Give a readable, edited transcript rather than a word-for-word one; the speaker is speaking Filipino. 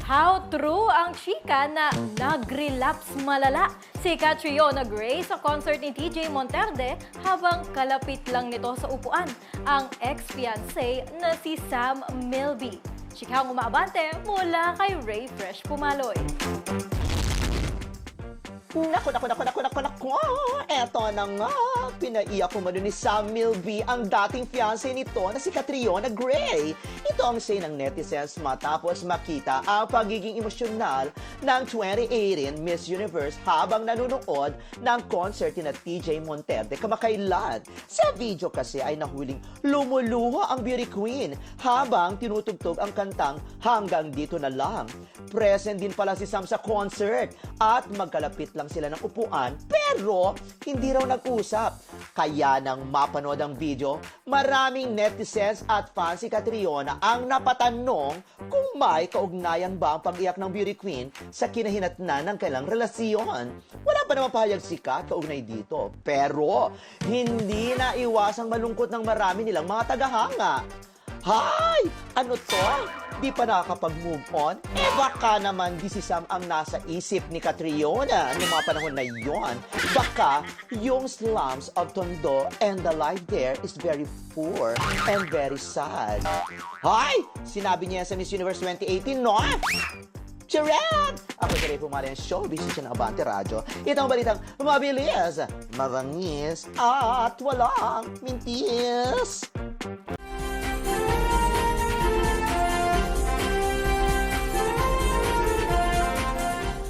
How true ang chika na nag-relapse malala si Catriona Gray sa concert ni TJ Monterde habang kalapit lang nito sa upuan ang ex-fiancé na si Sam Milby. Chikang umaabante mula kay Ray Fresh Pumaloy. Naku. Eto na nga. Pinaiyak ko ni Sam Milby ang dating fiancé nito na si Catriona Gray. Ito ang say ng netizens matapos makita ang pagiging emosyonal ng 2018 Miss Universe habang nanonood ng concert ni TJ Monterde kamakailan. Sa video kasi ay nahuling lumuluha ang beauty queen habang tinutugtog ang kantang Hanggang Dito Na Lang. Present din pala si Sam sa concert at magkalapit lang sila ng upuan pero hindi raw nag-usap. Kaya nang mapanood ang video, maraming netizens at fans si Catriona ang napatanong kung may kaugnayan ba ang pag-iyak ng beauty queen sa kinahinatnan ng kailang relasyon. Wala pa naman pahayag si Kat kaugnay dito. Pero hindi na iwasang malungkot ng marami nilang mga tagahanga. Hay! Ano to? Di pa nakakapag-move on? Baka naman di si Sam ang nasa isip ni Catriona noong mga panahon na yon. Baka yung slums of Tondo and the life there is very poor and very sad. Hay! Sinabi niya sa Miss Universe 2018, no? Charan! Ako si Ray Pumaloy ng showbiz siya ng Abante Radyo. Ito ang balitang mabilis, mabangis, at walang mintis.